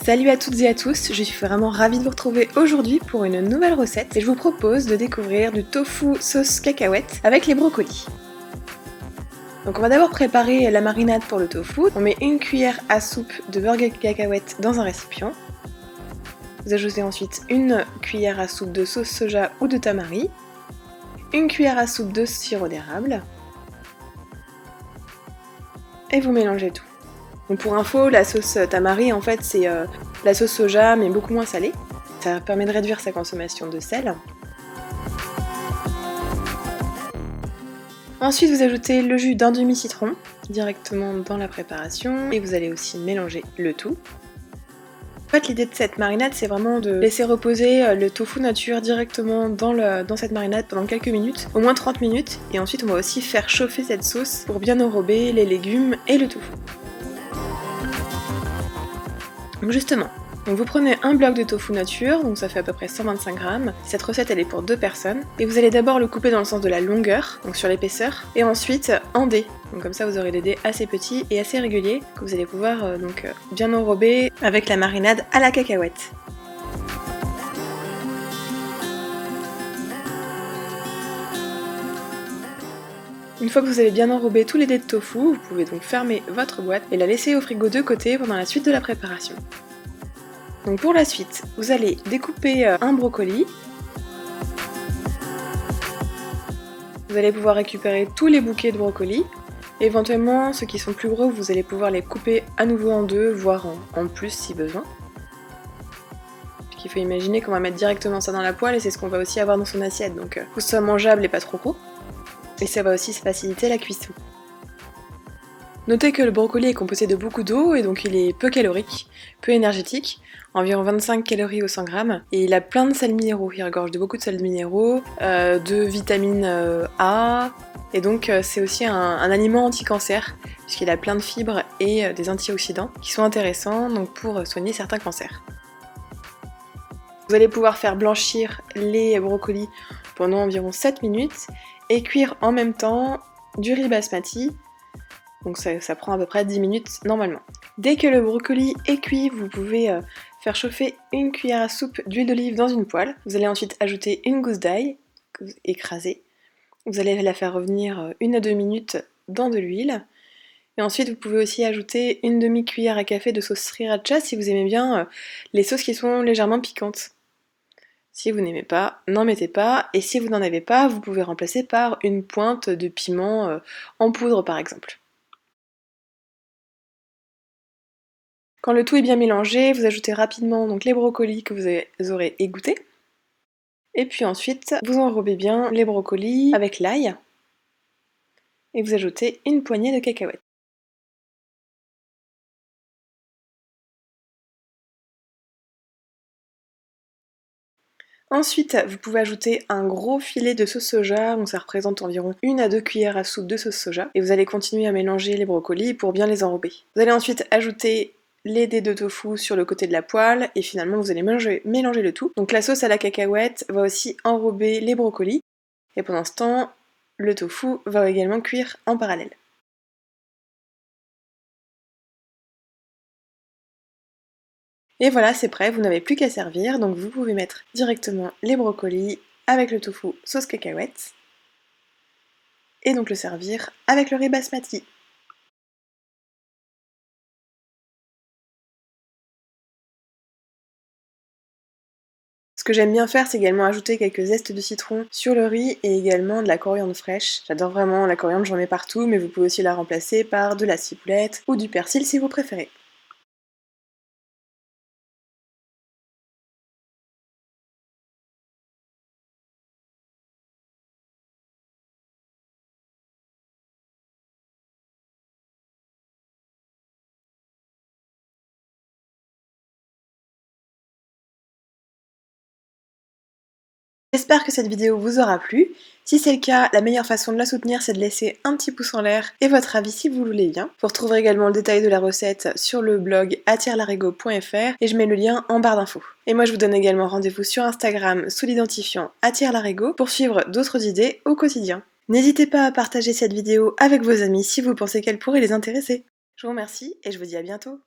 Salut à toutes et à tous, je suis vraiment ravie de vous retrouver aujourd'hui pour une nouvelle recette et je vous propose de découvrir du tofu sauce cacahuète avec les brocolis. Donc on va d'abord préparer la marinade pour le tofu. On met une cuillère à soupe de beurre de cacahuète dans un récipient. Vous ajoutez ensuite une cuillère à soupe de sauce soja ou de tamari, une cuillère à soupe de sirop d'érable et vous mélangez tout. Donc pour info, la sauce tamari en fait c'est la sauce soja mais beaucoup moins salée. Ça permet de réduire sa consommation de sel. Ensuite vous ajoutez le jus d'un demi-citron directement dans la préparation et vous allez aussi mélanger le tout. En fait l'idée de cette marinade c'est vraiment de laisser reposer le tofu nature directement dans cette marinade pendant quelques minutes, au moins 30 minutes, et ensuite on va aussi faire chauffer cette sauce pour bien enrober les légumes et le tofu. Donc justement, vous prenez un bloc de tofu nature, donc ça fait à peu près 125 grammes. Cette recette elle est pour 2 personnes. Et vous allez d'abord le couper dans le sens de la longueur, donc sur l'épaisseur, et ensuite en dés. Donc comme ça vous aurez des dés assez petits et assez réguliers que vous allez pouvoir bien enrober avec la marinade à la cacahuète. Une fois que vous avez bien enrobé tous les dés de tofu, vous pouvez donc fermer votre boîte et la laisser au frigo de côté pendant la suite de la préparation. Donc pour la suite, vous allez découper un brocoli. Vous allez pouvoir récupérer tous les bouquets de brocolis. Éventuellement, ceux qui sont plus gros, vous allez pouvoir les couper à nouveau en deux, voire en plus si besoin. Il faut imaginer qu'on va mettre directement ça dans la poêle et c'est ce qu'on va aussi avoir dans son assiette, donc que ce soit mangeable et pas trop gros. Et ça va aussi faciliter la cuisson. Notez que le brocoli est composé de beaucoup d'eau et donc il est peu calorique, peu énergétique, environ 25 calories au 100 grammes, et il a plein de sels minéraux, il regorge de beaucoup de sels minéraux, de vitamine A, et donc c'est aussi un aliment anti-cancer, puisqu'il a plein de fibres et des antioxydants qui sont intéressants donc, pour soigner certains cancers. Vous allez pouvoir faire blanchir les brocolis pendant environ 7 minutes et cuire en même temps du riz basmati. Donc ça prend à peu près 10 minutes normalement. Dès que le brocoli est cuit, vous pouvez faire chauffer une cuillère à soupe d'huile d'olive dans une poêle. Vous allez ensuite ajouter une gousse d'ail écrasée. Vous allez la faire revenir 1 à 2 minutes dans de l'huile. Et ensuite vous pouvez aussi ajouter une demi-cuillère à café de sauce sriracha si vous aimez bien les sauces qui sont légèrement piquantes. Si vous n'aimez pas, n'en mettez pas. Et si vous n'en avez pas, vous pouvez remplacer par une pointe de piment en poudre par exemple. Quand le tout est bien mélangé, vous ajoutez rapidement donc, les brocolis que vous aurez égouttés. Et puis ensuite, vous enrobez bien les brocolis avec l'ail. Et vous ajoutez une poignée de cacahuètes. Ensuite, vous pouvez ajouter un gros filet de sauce soja, donc ça représente environ 1 à 2 cuillères à soupe de sauce soja. Et vous allez continuer à mélanger les brocolis pour bien les enrober. Vous allez ensuite ajouter les dés de tofu sur le côté de la poêle et finalement vous allez mélanger le tout. Donc la sauce à la cacahuète va aussi enrober les brocolis et pendant ce temps, le tofu va également cuire en parallèle. Et voilà, c'est prêt, vous n'avez plus qu'à servir, donc vous pouvez mettre directement les brocolis avec le tofu sauce cacahuète et donc le servir avec le riz basmati. Ce que j'aime bien faire, c'est également ajouter quelques zestes de citron sur le riz et également de la coriandre fraîche. J'adore vraiment la coriandre, j'en mets partout, mais vous pouvez aussi la remplacer par de la ciboulette ou du persil si vous préférez. J'espère que cette vidéo vous aura plu. Si c'est le cas, la meilleure façon de la soutenir, c'est de laisser un petit pouce en l'air et votre avis si vous voulez bien. Vous retrouverez également le détail de la recette sur le blog attirelarigot.fr et je mets le lien en barre d'infos. Et moi je vous donne également rendez-vous sur Instagram sous l'identifiant attirelarigot pour suivre d'autres idées au quotidien. N'hésitez pas à partager cette vidéo avec vos amis si vous pensez qu'elle pourrait les intéresser. Je vous remercie et je vous dis à bientôt.